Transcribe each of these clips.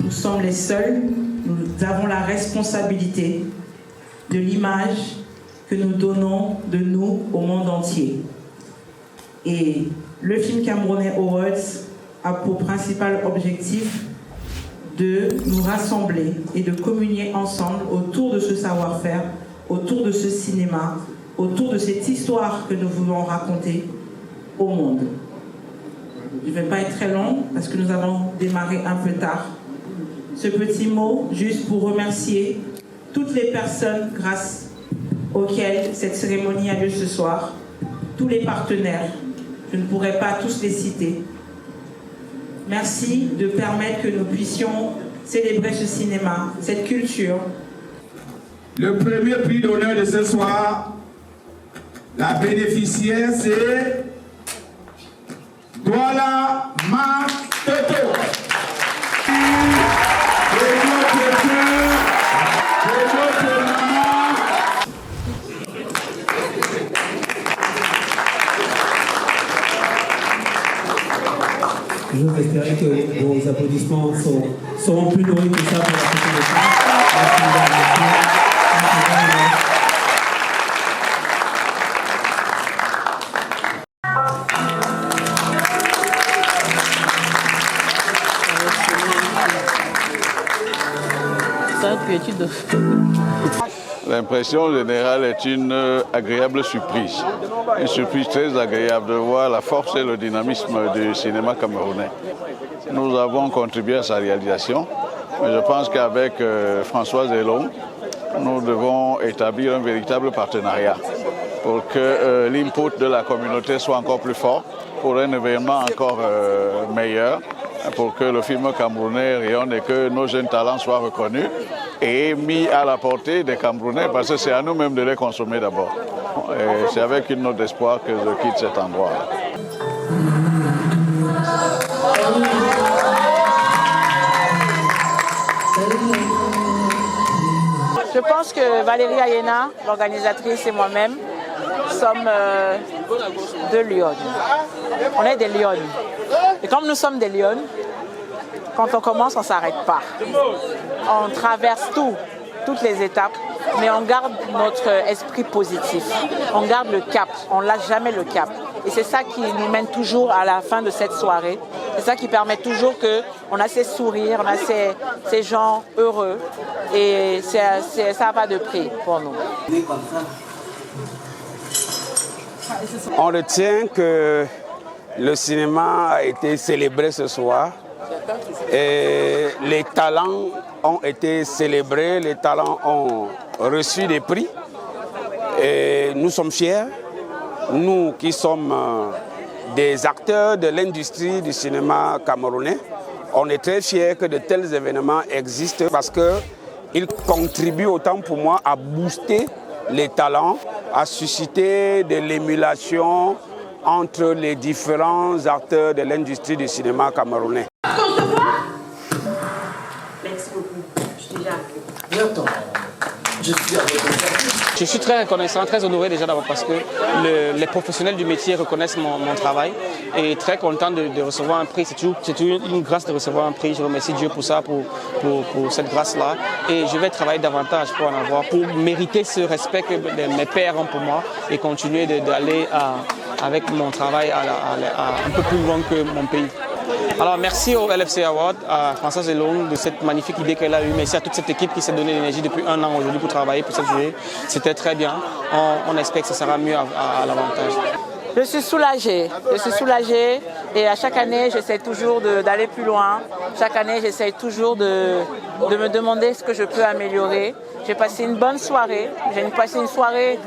nous sommes les seuls, nous avons la responsabilité de l'image que nous donnons de nous au monde entier. Et le film Camerounais Awards a pour principal objectif de nous rassembler et de communier ensemble autour de ce savoir-faire, autour de ce cinéma, autour de cette histoire que nous voulons raconter au monde. Je ne vais pas être très long parce que nous avons démarré un peu tard. Ce petit mot, juste pour remercier toutes les personnes grâce auxquelles cette cérémonie a lieu ce soir, tous les partenaires, je ne pourrais pas tous les citer. Merci de permettre que nous puissions célébrer ce cinéma, cette culture. Le premier prix d'honneur de ce soir, la bénéficiaire, c'est Douala Matoto. J'ose espérer que vos applaudissements seront plus nourris que ça pour la prochaine étape. L'impression générale est une agréable surprise. Une surprise très agréable de voir la force et le dynamisme du cinéma camerounais. Nous avons contribué à sa réalisation. Je pense qu'avec Françoise Elon, nous devons établir un véritable partenariat pour que l'input de la communauté soit encore plus fort, pour un événement encore meilleur, pour que le film camerounais rayonne et que nos jeunes talents soient reconnus et mis à la portée des Camerounais, parce que c'est à nous-mêmes de les consommer d'abord. C'est avec une note d'espoir que je quitte cet endroit. Je pense que Valérie Ayena, l'organisatrice, et moi-même sommes deux lionnes. On est des lionnes. Et comme nous sommes des lionnes, quand on commence, on ne s'arrête pas. On traverse toutes les étapes, mais on garde notre esprit positif. On garde le cap, on ne lâche jamais le cap. Et c'est ça qui nous mène toujours à la fin de cette soirée. C'est ça qui permet toujours qu'on a ces sourires, on a ces gens heureux. Et ça n'a pas de prix pour nous. On retient que le cinéma a été célébré ce soir. Et les talents ont été célébrés, les talents ont reçu des prix. Et nous sommes fiers, nous qui sommes des acteurs de l'industrie du cinéma camerounais. On est très fiers que de tels événements existent parce qu'ils contribuent autant pour moi à booster les talents, à susciter de l'émulation entre les différents acteurs de l'industrie du cinéma camerounais. Merci beaucoup. Je t'ai appelé. Je suis très reconnaissant, très honoré déjà d'abord parce que les professionnels du métier reconnaissent mon travail et très content de recevoir un prix. C'est toujours une grâce de recevoir un prix. Je remercie Dieu pour ça, pour cette grâce-là. Et je vais travailler davantage pour en avoir, pour mériter ce respect que mes pairs ont pour moi et continuer d'aller avec mon travail un peu plus loin que mon pays. Alors merci au LFC Award, à Françoise Elon de cette magnifique idée qu'elle a eue. Merci à toute cette équipe qui s'est donné l'énergie depuis un an aujourd'hui pour travailler pour cette journée. C'était très bien. On espère que ça sera mieux à l'avantage. Je suis soulagée et à chaque année j'essaie toujours d'aller plus loin. Chaque année j'essaie toujours de me demander ce que je peux améliorer. J'ai passé une bonne soirée, j'ai passé une soirée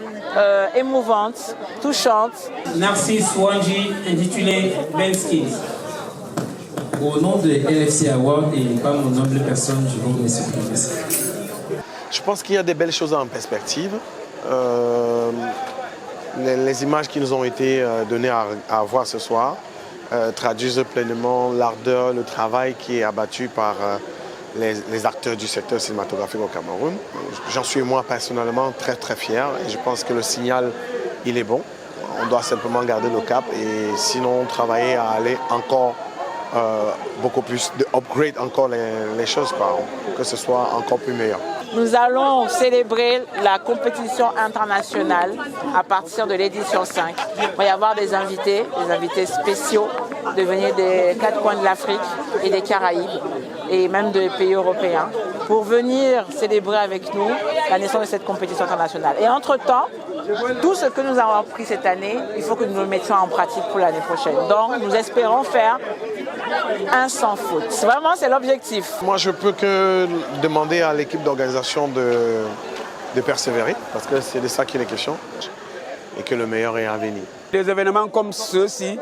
émouvante, touchante. Narcisse Wanji, intitulé Bensky. Au nom de LFC Award et pas mon humble personne, je vous remercie pour ça. Je pense qu'il y a des belles choses en perspective. Les images qui nous ont été données à voir ce soir traduisent pleinement l'ardeur, le travail qui est abattu par les acteurs du secteur cinématographique au Cameroun. J'en suis moi personnellement très très fier et je pense que le signal, il est bon. On doit simplement garder le cap et sinon travailler à aller encore beaucoup plus d'upgrade encore les choses, quoi, que ce soit encore plus meilleur. Nous allons célébrer la compétition internationale à partir de l'édition 5. Il va y avoir des invités spéciaux de venir des 4 coins de l'Afrique et des Caraïbes et même des pays européens pour venir célébrer avec nous la naissance de cette compétition internationale. Et entre-temps, tout ce que nous avons appris cette année, il faut que nous le mettions en pratique pour l'année prochaine. Donc, nous espérons faire un sans faute. Vraiment, c'est l'objectif. Moi, je peux que demander à l'équipe d'organisation de persévérer, parce que c'est de ça qu'il est question, et que le meilleur est à venir. Des événements comme ceux-ci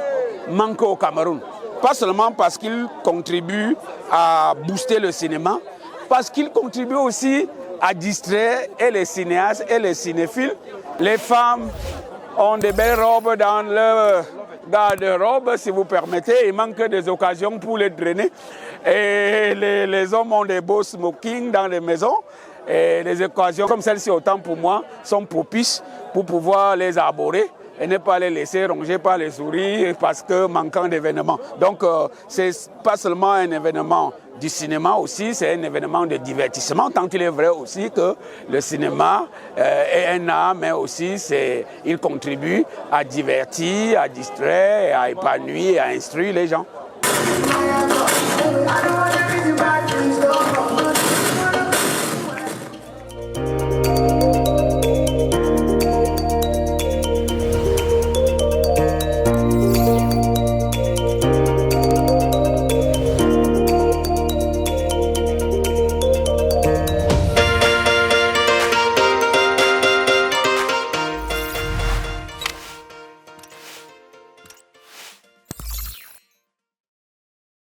manquent au Cameroun. Pas seulement parce qu'ils contribuent à booster le cinéma, parce qu'ils contribuent aussi à distraire et les cinéastes et les cinéphiles. Les femmes ont des belles robes dans leur garde-robe, si vous permettez. Il manque des occasions pour les drainer. Et les hommes ont des beaux smokings dans les maisons. Et les occasions comme celle-ci, autant pour moi, sont propices pour pouvoir les arborer et ne pas les laisser ronger par les souris parce que manquant d'événements. Donc, c'est pas seulement un événement du cinéma aussi, c'est un événement de divertissement, tant il est vrai aussi que le cinéma est un art, mais aussi il contribue à divertir, à distraire, à épanouir et à instruire les gens.